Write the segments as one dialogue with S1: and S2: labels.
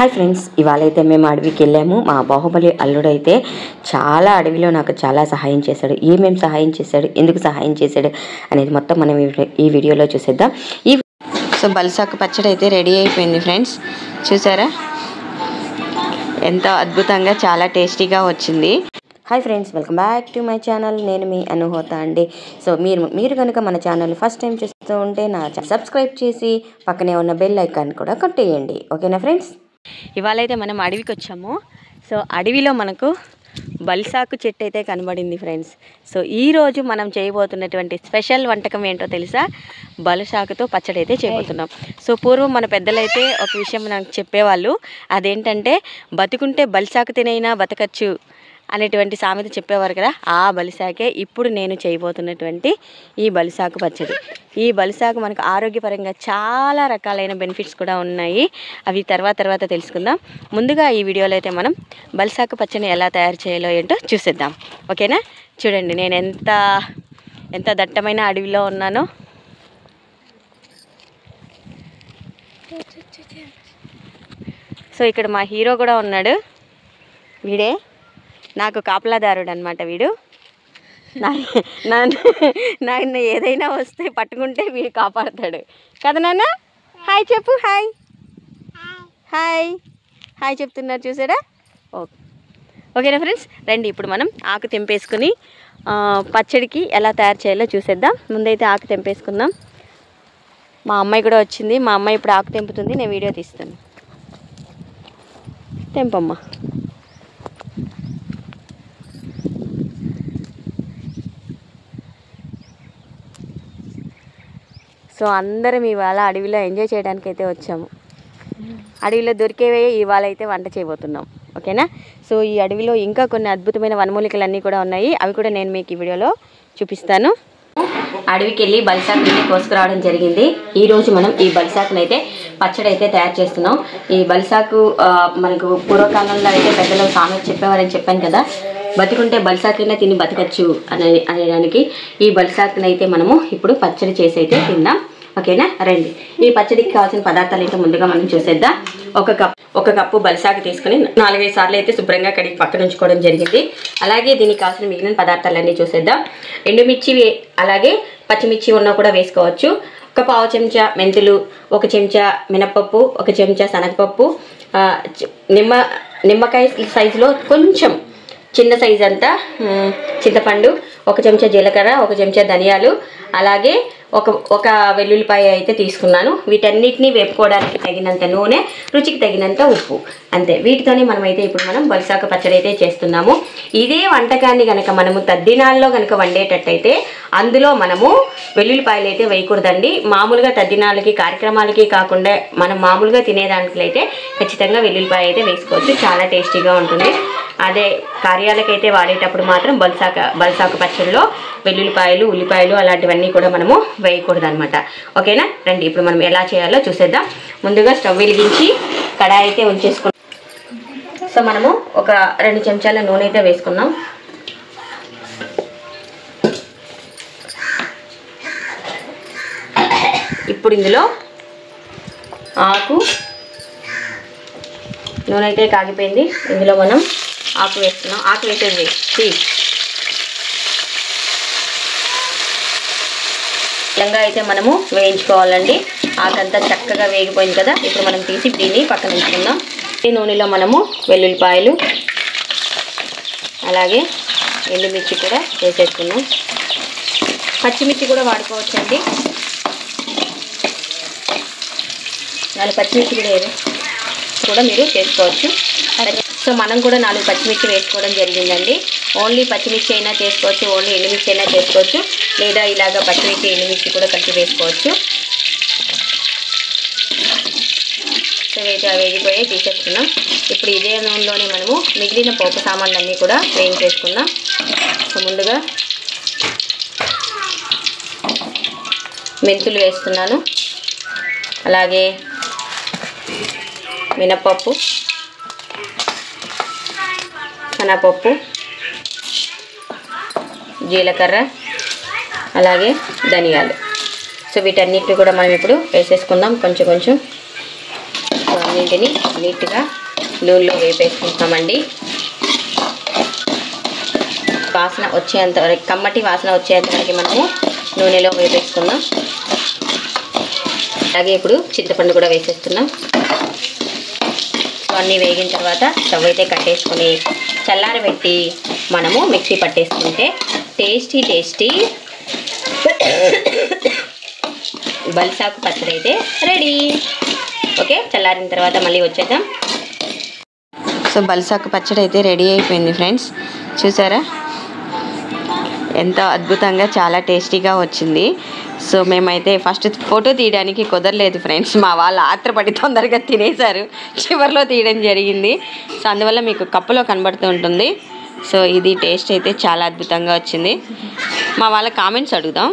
S1: Hi friends, ఇవాళ అయితే మేము అడవికి వెళ్ళాము. మా బాహుబలి అల్లుడైతే చాలా అడవిలో నాకు చాలా సహాయం చేశాడు. ఏమేమి సహాయం చేశాడు, ఎందుకు సహాయం చేశాడు అనేది మొత్తం మనం ఈ వీడియోలో చూసేద్దాం. సో బల్సాకు పచ్చడి అయితే రెడీ అయిపోయింది ఫ్రెండ్స్. చూసారా ఎంత అద్భుతంగా, చాలా టేస్టీగా వచ్చింది. Hi friends, welcome back to my channel. నేను మీ అనుహోత అండి. సో మీరు కనుక మన ఛానల్ ఫస్ట్ టైం చూస్తూ ఉంటే నా సబ్స్క్రైబ్ చేసి పక్కనే ఉన్న బెల్ ఐకాన్ కూడా కొట్టేయండి. ఓకేనా ఫ్రెండ్స్? ఇవాళ అయితే మనం అడవికి వచ్చాము. సో అడవిలో మనకు బల్సాకు చెట్టు అయితే కనబడింది ఫ్రెండ్స్. సో ఈరోజు మనం చేయబోతున్నటువంటి స్పెషల్ వంటకం ఏంటో తెలుసా? బల్సాకుతో పచ్చడి అయితే చేయబోతున్నాం. సో పూర్వం మన పెద్దలైతే ఒక విషయం నాకు చెప్పేవాళ్ళు. అదేంటంటే బతుకుంటే బల్సాకు తినైనా బతకచ్చు అనేటువంటి సామెత చెప్పేవారు కదా. ఆ బలిసాకే ఇప్పుడు నేను చేయబోతున్నటువంటి ఈ బలిసాకు పచ్చడి. ఈ బలిసాకు మనకు ఆరోగ్యపరంగా చాలా రకాలైన బెనిఫిట్స్ కూడా ఉన్నాయి. అవి తర్వాత తెలుసుకుందాం. ముందుగా ఈ వీడియోలో అయితే మనం బలిసాకు పచ్చడిని ఎలా తయారు చేయాలో ఏంటో చూసేద్దాం. ఓకేనా? చూడండి నేను ఎంత దట్టమైన అడవిలో ఉన్నానో. సో ఇక్కడ మా హీరో కూడా ఉన్నాడు. వీడే నాకు కాపలాదారుడు అనమాట. వీడు నన్ను ఏదైనా వస్తే పట్టుకుంటే వీడు కాపాడుతాడు కదా నాన్న. హాయ్ చెప్పు. హాయ్ హాయ్ హాయ్ చెప్తున్నారు చూసారా? ఓకేనా ఫ్రెండ్స్, రండి ఇప్పుడు మనం ఆకు తెంపేసుకుని పచ్చడికి ఎలా తయారు చేయాలో చూసేద్దాం. ముందైతే ఆకు తెంపేసుకుందాం. మా అమ్మాయి కూడా వచ్చింది. మా అమ్మాయి ఇప్పుడు ఆకు తెంపుతుంది, నేను వీడియో తీస్తాను. తెంపమ్మా. సో అందరం ఇవాళ అడవిలో ఎంజాయ్ చేయడానికి అయితే వచ్చాము. అడవిలో దొరికేవే ఇవాళ అయితే వంట చేయబోతున్నాం. ఓకేనా? సో ఈ అడవిలో ఇంకా కొన్ని అద్భుతమైన వనమూలికలు అన్నీ కూడా ఉన్నాయి. అవి కూడా నేను మీకు ఈ వీడియోలో చూపిస్తాను. అడవికి వెళ్ళి బలిసాకుని కోసుకురావడం జరిగింది. ఈరోజు మనం ఈ బలిసాకుని అయితే పచ్చడి అయితే తయారు చేస్తున్నాం. ఈ బలిసాకు మనకు పూర్వకాలంలో అయితే పెద్దలు సామెత చెప్పేవారని చెప్పాను కదా. బతికుంటే బలిసాకునే తిని బతకచ్చు అనేదానికి ఈ బలిసాకుని అయితే మనము ఇప్పుడు పచ్చడి చేసి అయితే తిందాం. ఓకేనా? రండి. ఈ పచ్చడికి కావాల్సిన పదార్థాలు అయితే ముందుగా మనం చూసేద్దాం. ఒక కప్పు బలిసాకు తీసుకుని 4-5 సార్లు అయితే శుభ్రంగా కడిగి పక్కన ఉంచుకోవడం జరిగింది. అలాగే దీనికి కావాల్సిన మిగిలిన పదార్థాలన్నీ చూసేద్దాం. ఎండుమిర్చి అలాగే పచ్చిమిర్చి ఉన్నా కూడా వేసుకోవచ్చు. ఒక పావు చెంచా మెంతులు, 1 చెంచా మినపప్పు, 1 చెంచా శనగపప్పు, నిమ్మకాయ సైజులో కొంచెం చిన్న సైజు అంతా చింతపండు, 1 చెంచా జీలకర్ర, 1 చెంచా ధనియాలు, అలాగే ఒక వెల్లుల్లిపాయ అయితే తీసుకున్నాను. వీటన్నిటిని వేపుకోవడానికి తగినంత నూనె, రుచికి తగినంత ఉప్పు, అంతే. వీటితోనే మనమైతే ఇప్పుడు మనం బలిసాకు పచ్చడి అయితే చేస్తున్నాము. ఇదే వంటకాన్ని కనుక మనము తద్దినాల్లో కనుక వండేటట్టయితే అందులో మనము వెల్లుల్లిపాయలు అయితే వేయకూడదండి. మామూలుగా తద్దినాలకి కార్యక్రమాలకి కాకుండా మనం మామూలుగా తినేదానికి అయితే ఖచ్చితంగా వెల్లుల్లిపాయ అయితే వేసుకోవచ్చు. చాలా టేస్టీగా ఉంటుంది. అదే కార్యాలకైతే వాడేటప్పుడు మాత్రం బలిసాకు పచ్చడిలో వెల్లుల్లిపాయలు, ఉల్లిపాయలు అలాంటివన్నీ కూడా మనము వేయకూడదు అనమాట. ఓకేనా? రండి ఇప్పుడు మనం ఎలా చేయాలో చూసేద్దాం. ముందుగా స్టవ్ వెలిగించి కడాయి అయితే ఉంచేసుకున్నాం. సో మనము ఒక 2 చెంచాల నూనె అయితే వేసుకున్నాం. ఇప్పుడు ఇందులో నూనె అయితే కాగిపోయింది. ఇందులో మనం ఆకు వేస్తున్నాం. ఆకు వేసేది విధంగా అయితే మనము వేయించుకోవాలండి. ఆకంతా చక్కగా వేగిపోయింది కదా. ఇప్పుడు మనం తీసి దీన్ని పక్కన ఉంచుకుందాం. ఈ నూనెలో మనము వెల్లుల్లిపాయలు అలాగే ఎండుమిర్చి కూడా వేసేసుకున్నాం. పచ్చిమిర్చి కూడా వాడుకోవచ్చండి. 4 పచ్చిమిర్చి కూడా మీరు చేసుకోవచ్చు. సో మనం కూడా 4 పచ్చిమిర్చి వేసుకోవడం జరిగిందండి. ఓన్లీ పచ్చిమిర్చి అయినా చేసుకోవచ్చు, ఓన్లీ ఎండుమిర్చి అయినా చేసుకోవచ్చు, లేదా ఇలాగ పచ్చిమిర్చి ఎండుమిర్చి కూడా కలిపి వేసుకోవచ్చు. సో వేగిపోయి తీసేసుకున్నాం. ఇప్పుడు ఇదే నూనెలోనే మనము మిగిలిన పోపు సామాన్లన్నీ కూడా వేయించేసుకుందాం. సో ముందుగా మెంతులు వేస్తున్నాను, అలాగే మినపప్పు, శనగపప్పు, జీలకర్ర, అలాగే ధనియాలు. సో వీటన్నిటిని కూడా మనం ఇప్పుడు వేసేసుకుందాం కొంచెం. అన్నింటినీ నీట్గా నూనెలో వేపేసుకుంటామండి. వాసన వచ్చేంత వరకు, కమ్మటి వాసన వచ్చేంత వరకు మనము నూనెలో వేపేసుకుందాం. అలాగే ఇప్పుడు చింతపండు కూడా వేసేస్తున్నాం. అన్నీ వేగిన తర్వాత స్టవ్ అయితే కట్టేసుకొని చల్లారబెట్టి మనము మిక్సీ పట్టేసుకుంటే టేస్టీ బలిసాకు పచ్చడి అయితే రెడీ. ఓకే, చల్లారిన తర్వాత మళ్ళీ వచ్చేద్దాం. సో బలిసాకు పచ్చడి అయితే రెడీ అయిపోయింది ఫ్రెండ్స్. చూసారా ఎంత అద్భుతంగా, చాలా టేస్టీగా వచ్చింది. సో మేమైతే ఫస్ట్ ఫోటో తీయడానికి కుదరలేదు ఫ్రెండ్స్. మా వాళ్ళు ఆత్రపడి తొందరగా తినేశారు, చివరిలో తీయడం జరిగింది. సో అందువల్ల మీకు కప్పులో కనబడుతూ ఉంటుంది. సో ఇది టేస్ట్ అయితే చాలా అద్భుతంగా వచ్చింది. మా వాళ్ళ కామెంట్స్ అడుగుదాం.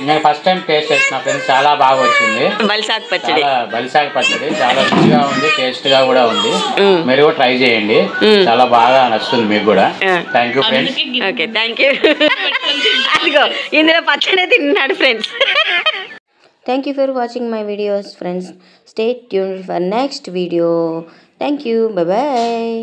S2: నేను ఫస్ట్ టైం టేస్ట్ చేసిన ఫ్రెండ్స్, చాలా బాగా వచ్చింది.
S1: బలిసాకు పచ్చడి
S2: చాలా రుచిగా ఉంది, టేస్ట్ గా కూడా ఉంది. మీరు కూడా ట్రై చేయండి, చాలా బాగా నచ్చుతుంది మీకు కూడా. Thank you friends.
S1: Okay, thank you. అదిగో ఇందులో పచ్చడి తిన్నాడు friends. Thank you for watching my videos friends. Stay tuned for next video. Thank you. Bye bye.